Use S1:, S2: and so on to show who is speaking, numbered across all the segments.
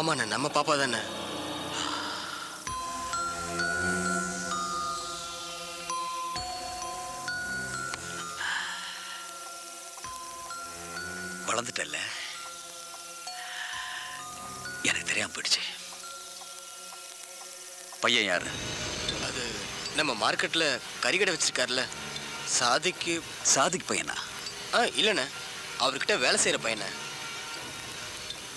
S1: ஆமாண்ணே, நம்ம பாப்பா தானே.
S2: வளர்ந்துட்டல்ல, எனக்கு தெரியாம போயிடுச்சு. பையன் யாரு?
S1: அது நம்ம மார்க்கெட்ல கறிக்கடை வச்சிருக்காருல, சாதிக்கு.
S2: சாதிக்கு பையனா?
S1: இல்லைண்ணே, அவர்கிட்ட வேலை செய்யற பையனை.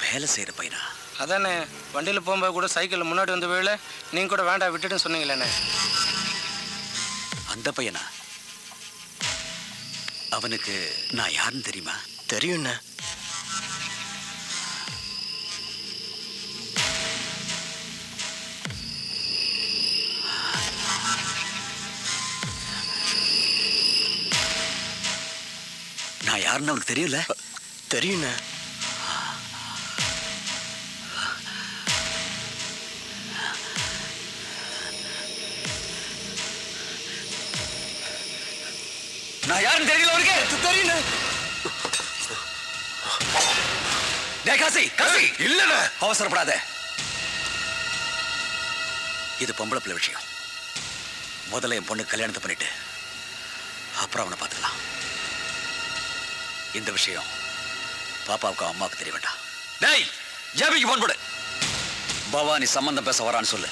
S2: வேலை செய்யற பையனா?
S3: அதானே, வண்டியில் போகும்போது கூட சைக்கிள் முன்னாடி வந்து வேலை நீங்கள் கூட வேண்டாம் விட்டுட்டுன்னு சொன்னீங்களேண்ணே.
S2: அந்த பையனா? அவனுக்கு நான் யாருன்னு தெரியுமா?
S1: தெரியும்ண்ணே.
S2: நான் யாருன்னு அவனுக்கு தெரியல?
S1: தெரியுண்ணே.
S2: நான் யாருன்னு தெரியல அவனுக்கு?
S1: தெரியுண்ணே.
S2: காசி காசி
S1: இல்லண்ணே.
S2: அவசரப்படாத. இது பொம்பளை பிள்ளை விஷயம். முதல்ல என் பொண்ணு கல்யாணத்தை பண்ணிட்டு அப்புறம் அவனை பார்த்துக்கலாம். இந்த விஷயம் பாப்பாவுக்கு அம்மாவுக்கு தெரிய வேண்டாம். டேய், ஜாபிக்கு போன் போடு. பவானி சம்பந்தம் பேச வரான்னு சொல்லு.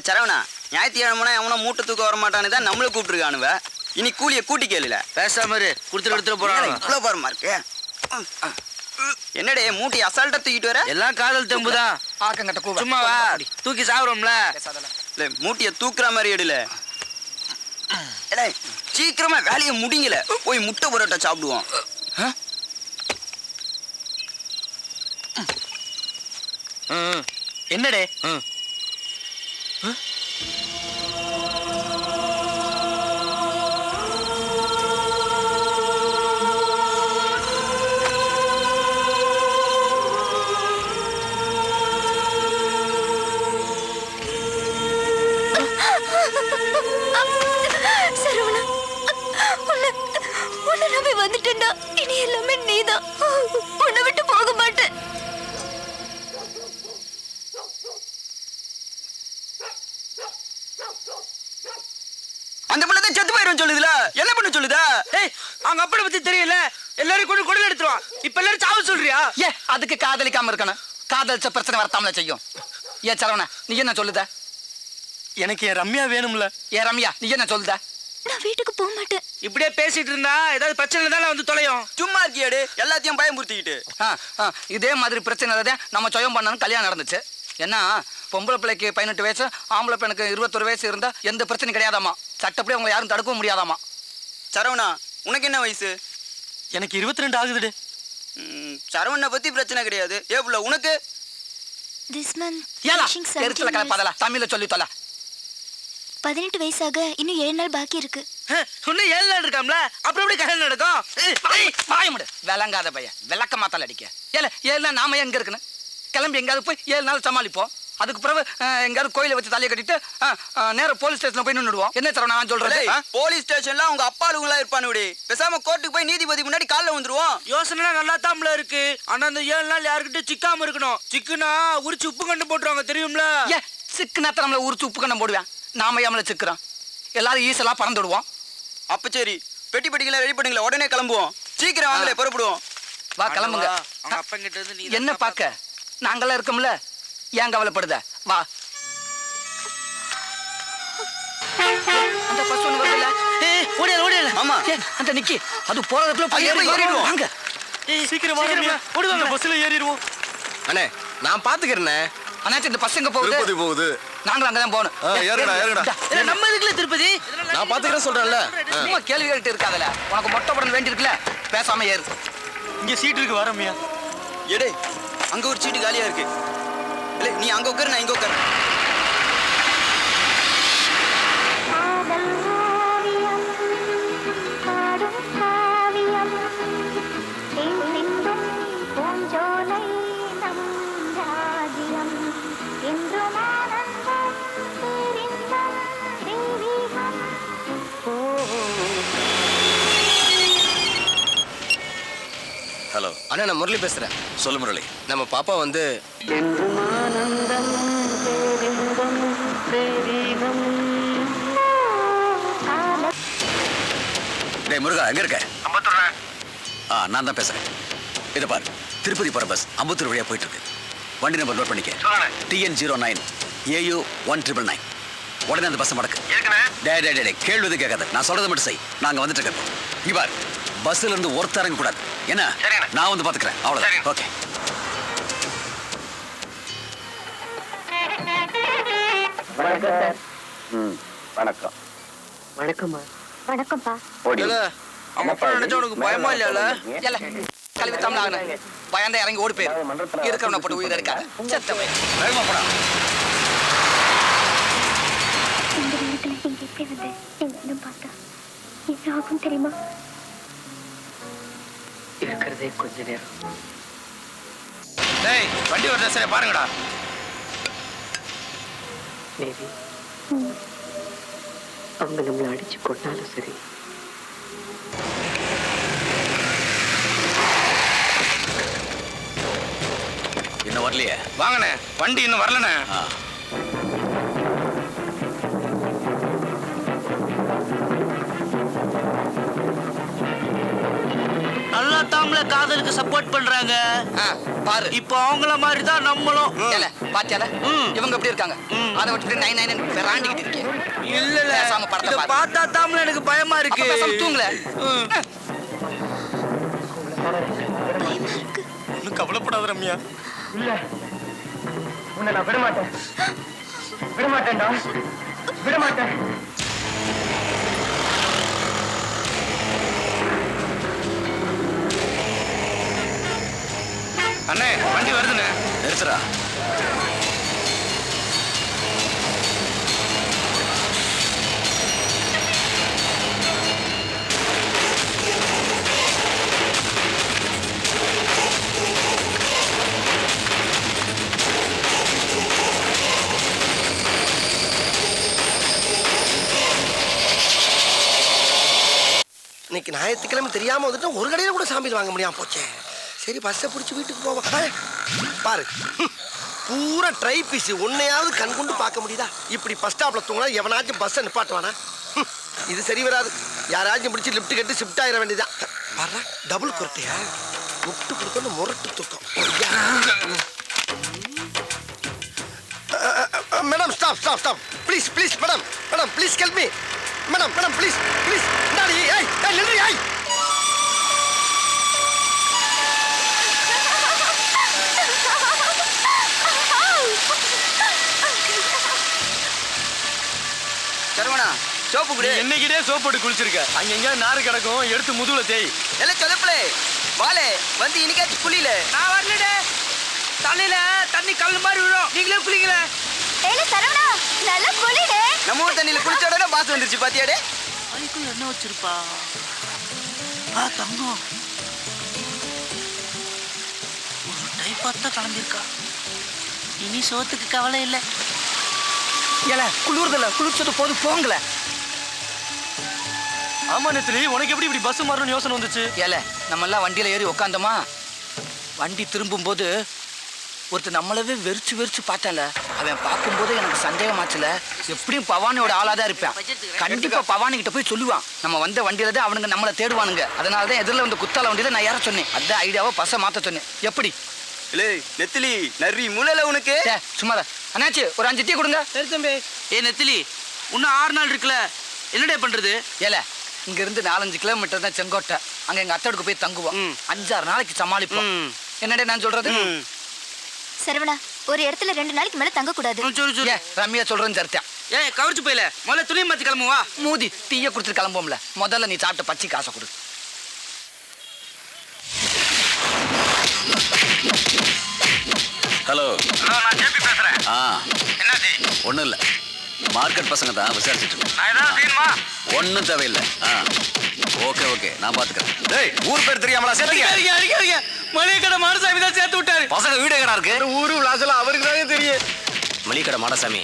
S4: சரவணா, ஞாயிற்றுக்கிழமை அவனை மூட்டை தூக்க வர மாட்டானு தான் நம்மளை கூப்பிட்டுருக்கானுவ. இனி கூலியை கூட்டி கேளுல.
S3: பேசாம கொடுத்துட்டு போறாங்க.
S4: இவ்வளோ பாரமா இருக்கு. என்னடே மூட்டை அசால்ட்டா தூக்கிட்டு வர?
S3: எல்லாம் காதல் தெம்புதான். சும்மாவா தூக்கி சாப்பிடுறோம்ல.
S4: இல்லை, மூட்டையை தூக்குற மாதிரி எடுல. சீக்கிரமா வேலையை முடிங்கல, போய் முட்டை பரோட்டா சாப்பிடுவோம்.
S3: என்னடே?
S5: வந்துட்டா இனி எல்லாமே நீதான். உன்னை விட்டு போக மாட்டேன்.
S4: அந்த பிள்ளை தான் செத்து போயிரும் சொல்லுதுல, என்ன பண்ண சொல்லுதா?
S3: அவங்க அப்பனை பத்தி தெரியல. எல்லாரும் கொண்டு குடல் எடுத்துருவான். இப்ப எல்லாரும் சாவு சொல்றியா?
S4: அதுக்கு காதலிக்காம இருக்கணும். காதலிச்ச பிரச்சனை வரத்தாமல செய்யும். ஏன் சரவணா, நீ என்ன சொல்லுத?
S3: எனக்கு என் ரம்யா வேணும்ல.
S4: ஏன் ரம்யா, நீ என்ன சொல்லுத?
S5: நான் வீட்டுக்கு போக மாட்டேன்.
S3: இப்படியே பேசிட்டு இருந்தா ஏதாவது பிரச்சனை தானே வந்து தொலையும்.
S4: சும்மா இருக்கியாடு, எல்லாத்தையும் பயமுறுத்திக்கிட்டு. இதே மாதிரி பிரச்சனை தான் நம்ம சொயம் பண்ணணும் கல்யாணம் நடந்துச்சு. என்ன, பொம்பளை பிள்ளைக்கு 18 வயசு, ஆம்பளை பெண்ணுக்கு 21 வயசு இருந்தா எந்த பிரச்சனையும் கிடையாதாமா. சட்டப்படி அவங்க யாரும் தடுக்கவும் முடியாதாமா. சரவணா, உனக்கு என்ன வயசு?
S3: எனக்கு 22 ஆகுதுடு.
S4: சரவணனை பத்தி பிரச்சனை கிடையாது. ஏப்புல உனக்கு? தமிழ்ல சொல்லி தொலை.
S5: 18 வயசாக இன்னும் 7 நாள் பாக்கி இருக்கு.
S3: இன்னும் 7 நாள் இருக்காம்ல, அப்புறம் எப்படி கல்யாணம் நடக்கும்?
S4: விளங்காத பையன், விளக்க மாத்தால அடிக்க. 7 நாள் நாம எங்க இருக்குன்னு கிளம்பி எங்காவது போய் 7 நாள் சமாளிப்போம். அதுக்கு பிறகு எங்காவது கோயிலை வச்சு தலையை கட்டிட்டு நேரம் போலீஸ் ஸ்டேஷன்ல போய் நின்றுடுவோம். என்ன சரவணா நான் சொல்றேன்? போலீஸ் ஸ்டேஷன்ல அவங்க அப்பாளுங்களா இருப்பானு. பேசாம கோர்ட்டுக்கு போய் நீதிபதி முன்னாடி காலைல வந்துருவோம்.
S3: யோசனை நல்லா தாம்ல இருக்கு. ஆனா அந்த 7 நாள் யாருக்கிட்ட சிக்காம இருக்கணும். சிக்குனா உரிச்சு உப்பு கண்டு போட்டுருவாங்க, தெரியும்ல?
S4: சிக்குனா நம்மள உரிச்சு உப்பு கண்டம் போடுவேன். நாம ஏமல சிக்கிறோம். எல்லாரும் ஈஸெல்லாம் பறந்துடுவோம். அப்ப சரி, பெட்டி பெட்டிகளை ரெடி பண்ணுங்களா, உடனே கிளம்புவோம். சீக்கிரம் வாங்கலே, புறப்படுவோம். வா கிளம்புங்க.
S3: அவங்க அப்பங்கிட்ட இருந்து நீ
S4: என்ன பாக்க? நாங்களாம் இருக்கோம்ல, ஏன் கவலைப்படுத? வா. அந்த பஸ் ஒன்று வருதுல்ல, அந்த நிக்கி அது போறதுக்குள்ள போய் ஏறிடுவோம் வாங்க
S3: சீக்கிரம் ஓடுவாங்க பஸ்ல ஏறிடுவோம்.
S1: அண்ணே நான் பாத்துக்கிறேண்ணே.
S4: அண்ணாச்சி இந்த பஸ் எங்க போகுது?
S6: திருப்பதி போகுது.
S4: நாங்களும் அங்கதான் போகணும்.
S6: ஏறுடா ஏறுடா.
S3: நம்ம இதுக்குள்ள திருப்பதி
S1: நான் பாத்துக்கிறேன் சொல்றேன்ல.
S4: சும்மா கேள்வி கேட்டு இருக்காதல. உனக்கு மொட்டை படம் வேண்டி இருக்குல்ல, பேசாம ஏறு.
S3: இங்க சீட் இருக்கு வரமியா.
S7: எடே அங்க ஒரு சீட்டு காலியா இருக்கு. இல்ல நீ அங்க உட்காரு, நான் இங்க உட்காரு.
S2: ஹலோ
S1: அண்ணா நான் முரளி பேசுறேன்.
S2: சொல்லு முரளி.
S1: நம்ம பாப்பா வந்து
S2: டேய் முருகா எங்க இருக்க? நான் தான் பேசுறேன். இதை பாரு, திருப்பதி போற பஸ் அம்பத்தூர் வழியா போயிட்டு இருக்கு. வண்டி நம்பர் நோட் பண்ணிக்க. TN09 AU 1999. உடனே அந்த பஸ் மடக்கு. டே கேள்வி எதுவும் கேட்காத, நான் சொல்றதை மட்டும் செய். நாங்க வந்துட்டு இருக்கோம். இங்க பாரு, பஸ்ல இருந்து ஒருத்தர் இறங்க கூடாது. என்ன நான் வந்து பாத்துக்கிறேன், அவ்வளவுதான். ஓகே.
S7: வணக்கம்.
S5: வணக்கம்மா. வணக்கம்ப்பா.
S3: இல்ல அம்மா நினைச்சா உனக்கு பயமா இல்லையால?
S4: ஏல கல்வி தமிழாகன பயந்த இறங்கி ஓடி போயிரு. இருக்கிறவனை போட்டு உயிர் எடுக்காத. செத்தவை
S2: வேகமா போடா.
S5: இந்த நேரத்துல நீங்க எப்படி வந்து எங்க பார்த்தா என்ன ஆகும் தெரியுமா?
S8: இருக்கிறதே கொஞ்ச நேரம்.
S3: டேய் வண்டி வரத சரி பாருங்கடா.
S8: மேபி அவங்க நம்மளை அடிச்சு கொண்டாலும் சரி,
S2: இன்னும் வரலையே?
S3: வாங்கண்ணே, வண்டி இன்னும் வரலண்ணே. நல்லா தாம்பளை காதலுக்கு சப்போர்ட் பண்றாங்க.
S4: பாரு
S3: இப்போ அவங்கள மாதிரி தான் நம்மளும்.
S4: ஏல பாத்தியால இவங்க எப்படி இருக்காங்க? அதை விட்டுட்டு 99 பெராண்டிக்கிட்டு இருக்கேன்.
S3: இல்ல இல்ல
S4: பேசாம படத்தை
S3: இத
S4: பாரு.
S3: பார்த்தா தாம்பளை எனக்கு பயமா இருக்கு.
S4: அப்ப பேசாம தூங்கல.
S3: ஒன்னும் கவலைப்படாத ரம்யா.
S7: இல்ல உன்னை நான் விட மாட்டேன். விட மாட்டேன்டா. விட மாட்டேன்.
S3: அண்ணே வண்டி வருதுண்ணே.
S2: நிறுத்துறா.
S9: இன்னைக்கு ஞாயிற்றுக்கிழமை தெரியாம வந்துட்டு ஒரு கடையில கூட சாம்பிள் வாங்க முடியாம போச்சே. சரி பஸ்ஸை பிடிச்சி வீட்டுக்கு போவோம். பாரு பூரா ட்ரை பீஸ், ஒன்னையாவது கண் கொண்டு பார்க்க முடியுதா? இப்படி பஸ் ஸ்டாப்ல தூங்கினா எவனாச்சும் பஸ்ஸை நிப்பாட்டுவானா? இது சரி வராது. யாராச்சும் பிடிச்சி லிஃப்ட் கட்டி ஷிஃப்ட் ஆயிட வேண்டியதான். பாரு டபுள் குரட்டையா முட்டு கொடுக்கணும், முரட்டு தூக்கம். Madam stop stop stop please please madam madam please help me madam madam please please. ஏய் ஏய் நில்லு ஏய்.
S7: சரவணா சோப்பு குடி.
S3: என்னைக்கிட்டே சோப் போட்டு குளிச்சிருக்க. அங்க எங்க நாறு கிடக்கும், எடுத்து முதுகுல தேய்.
S7: எல்லாம் சொதப்பலே வாலே வந்து இன்னைக்காச்சும் குளியில.
S4: நான் வரலடே. தலையில தண்ணி கல்லு மாதிரி விழும். நீங்களே குளிக்கல.
S5: ஏல சரவணா, நல்லா குளிடே.
S7: நம்ம ஊர் தண்ணியில குளிச்ச உடனே பாஸ் வந்துருச்சு பாத்தியாடே.
S3: அதுக்குள்ள என்ன வச்சிருப்பா? தங்கம் ஒரு டைப்பாத்தா கிளம்பிருக்கா. இனி சோத்துக்கு கவலை இல்லை.
S4: ஏல குளிர்தல குளிச்சது போது போங்கல.
S3: ஆமா நெத்திலி, உனக்கு எப்படி இப்படி பஸ் மாறணும்னு யோசனை வந்துச்சு?
S4: ஏல நம்ம எல்லாம் வண்டியில ஏறி உக்காந்தோமா, வண்டி திரும்பும் போது ஒருத்தர் நம்மளவே வெறிச்சு வெறிச்சு பார்த்தால. அவன் பார்க்கும்போது எனக்கு சந்தேகமாச்சுல, எப்படியும் பவானியோட ஆளாதான் இருப்பேன். கண்டிப்பா பவானி கிட்ட போய் சொல்லுவான், நம்ம வந்த வண்டியில தான் அவனுங்க நம்மளை தேடுவானுங்க. அதனாலதான் எதிரில் வந்து குத்தால வண்டியில நான் ஏற சொன்னேன். அதான் ஐடியாவை பஸ்ஸை மாத்த சொன்னேன். எப்படி
S7: இல்லே நெத்திலி நரி முள்ளல உனக்கு.
S4: சும்மா அண்ணாச்சி ஒரு 5 டீ கொடுங்க.
S3: சரி தம்பி. ஏ நெத்திலி, இன்னும் 6 நாள் இருக்குல்ல, என்னடே பண்றது?
S4: ஏல இங்க இருந்து 4-5 கிலோமீட்டர் தான் செங்கோட்டை. அங்க எங்க அத்தோடுக்கு போய் தங்குவோம். 5-6 நாளைக்கு சமாளிப்போம். என்னடே நான் சொல்றது?
S5: சரவணா, ஒரு இடத்துல 2 நாளைக்கு மேல தங்க கூடாது.
S4: ஏன் ரம்யா சொல்றேன்னு சரித்தான்.
S3: ஏய் கவர்ச்சி போயில முதல்ல துணியை மாத்தி கிளம்புவா.
S4: மூதி டீயை குடுத்துட்டு கிளம்புவோம்ல. முதல்ல நீ சாப்பிட்ட பச்சை காசை கொடு.
S2: ஹலோ,
S3: நான் ஜேபி பேசுறேன்.
S2: ஆ
S3: என்னாச்சு?
S2: ஒன்றும் இல்லை, மார்க்கெட் பசங்க தான் விசாரிச்சுட்டு இருக்கேன்.
S3: நான் ஏதாவது செய்யணுமா?
S2: ஒன்றும் தேவையில்லை. ஆ ஓகே ஓகே, நான் பார்த்துக்கிறேன். டேய், ஊர் பேர் தெரியாமலா சேர்த்துக்க?
S3: அடிக்காதீங்க. மளிகை கடை மாடசாமி தான் சேர்த்து விட்டாரு.
S2: பசங்க வீடு கடை இருக்கு.
S9: ஊரு விளாசல அவருக்கு தானே தெரியும்.
S1: மளிகடை மாடசாமி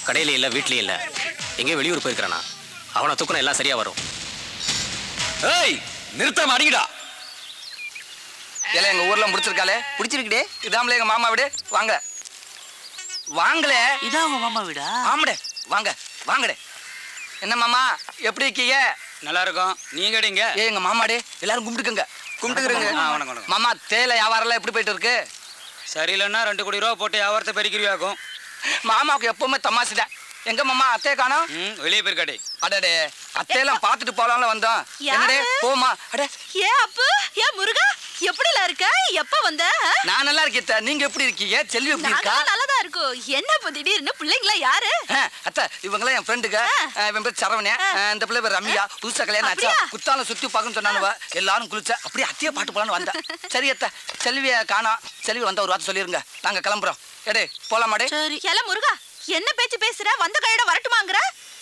S1: கடையில இல்ல வீட்லயும் இல்ல, எங்கேயோ வெளியூர் போயிருக்கிறானா. அவனை தூக்கணும், எல்லாம் சரியா வரும்.
S2: ஏய், நிறுத்தாம அடிங்கடா.
S4: ஏல எங்க ஊர்ல முடிச்சிருக்காளே.
S3: பிடிச்சிருக்குடே.
S4: இதாமலே எங்க மாமா வீடு. வாங்க வாங்களே.
S3: இதான் உங்க மாமா வீடா?
S4: ஆமாடே, வாங்க வாங்கடே. என்ன மாமா, எப்படி இருக்கீங்க?
S3: நல்லா இருக்கும். நீங்க எடிங்க?
S4: ஏ எங்க மாமாடே, எல்லாரும் கும்பிட்டுக்கங்க.
S3: கும்பிட்டுக்கிறேங்க. வணக்கம் வணக்கம்.
S4: மாமா, தேயிலை வியாபாரம் எப்படி போயிட்டு இருக்கு?
S3: சரியில்லைன்னா 2 கோடி ரூபா போட்டு வியாபாரத்தை பெருக்கிருவாக்கும்.
S4: மாமாவுக்கு எப்பவுமே தமாசுதான். எங்க மாமா அத்தையை காணோம்?
S3: வெளியே போயிருக்காடே.
S4: அடடே, அத்தையெல்லாம் பார்த்துட்டு போலாம்ல வந்தோம். என்னடே போமா. அடே
S6: ஏ அப்பு, ஏ முருகா, எப்படில இருக்க? எப்ப வந்த?
S4: நான் நல்லா இருக்கேன். நீங்க எப்படி இருக்கீங்க? செல்வி எப்படி இருக்கா?
S6: நாங்க நல்லதா இருக்கோம். என்ன இப்ப திடீர்னு பிள்ளைங்களா யாரு?
S4: அத்தை, இவங்களாம் என் ஃப்ரெண்டுங்க. இவன் பேர் சரவணன். இந்த பிள்ளை பேர் ரம்யா. புதுசா கல்யாணம் ஆச்சா.
S6: அப்படியா?
S4: குத்தால சுத்தி பார்க்கணும்னு சொன்னானுவ. எல்லாரும் குளிச்சா அப்படியே அத்தைய பாட்டு போலான்னு வந்தேன். சரி அத்தை, செல்விய காணோம். செல்வி வந்தா ஒரு வார்த்தை சொல்லிருங்க, நாங்க கிளம்புறோம். எடே போலாமாடே?
S6: சரி. ஏல முருகா, என்ன பேச்சு பேசுற? வந்த கையோட வரட்டுமாங்கற?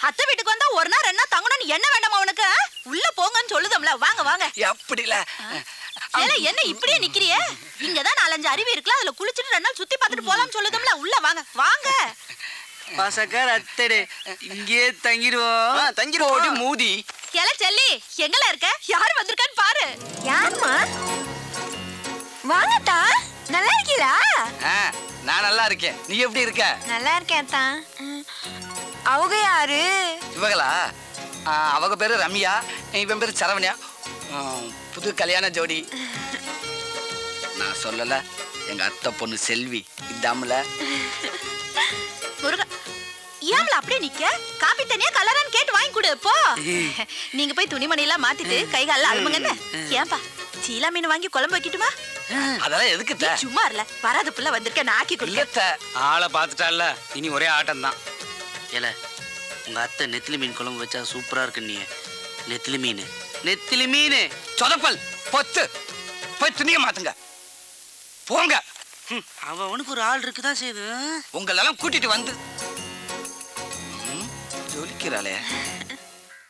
S6: அத்தை வீட்டுக்கு வந்தா 1 நாள் 2 நாள் தங்கணும்னு என்ன வேண்டாமா உனக்கு? உள்ள போங்கன்னு சொல்லுதம்ல. வாங்க வாங்க.
S4: அப்படில
S6: ஏல என்ன இப்படியே நிக்கிறியே? இங்கதான் 4-5 அருவி இருக்குல, அதுல குளிச்சிட்டு 2 நாள் சுத்தி பார்த்துட்டு போலாம்னு சொல்லுதம்ல. உள்ள வாங்க வாங்க.
S3: பசக்கார அத்தடே, இங்கே தங்கிடுவோம்.
S4: தங்கிரோடி மூதி.
S6: ஏல செல்லி, எங்கல இருக்க? யார் வந்திருக்கான்னு பாரு. யாருமா? வாங்கடா. நல்லா இருக்கீங்களா?
S4: நான் நல்லா இருக்கேன். நீ எப்படி இருக்க?
S6: நல்லா இருக்கேன் தான். அவங்க யாரு?
S4: இவங்களா? அவங்க பேரு ரம்யா, இவன் பேரு சரவணியா. புது கல்யாண ஜோடி. நான் சொல்லல, எங்க அத்தை பொண்ணு செல்வி. இதாமல
S6: முருகா, ஏம்ல அப்படியே நிக்க? காபி தனியா கலரான்னு கேட்டு வாங்கி கொடு போ. நீங்க போய் துணிமணி எல்லாம் மாத்திட்டு கை கால அழுமுங்கன்னு. ஏன்பா, சீலா மீன் வாங்கி குழம்பு வைக்கட்டுமா?
S4: அதெல்லாம் எதுக்கு
S6: நீ சும்மா இல்ல, வராத புள்ள வந்திருக்க, நான் ஆக்கி கொடுக்க.
S3: ஆளை பார்த்துட்டால, இனி ஒரே ஆட்டம் தான். ஏல, உங்க அத்தை நெத்திலி மீன் குழம்பு வச்சா சூப்பரா இருக்கு. நீ நெத்திலி மீன், நெத்திலி மீன்
S4: சொதப்பல் பொத்து. போய் துணிய மாத்துங்க, போங்க.
S3: அவனுக்கு ஒரு ஆள் இருக்குதான் செய்யுது.
S4: உங்களெல்லாம் கூட்டிட்டு வந்து ஜொலிக்கிறாளே.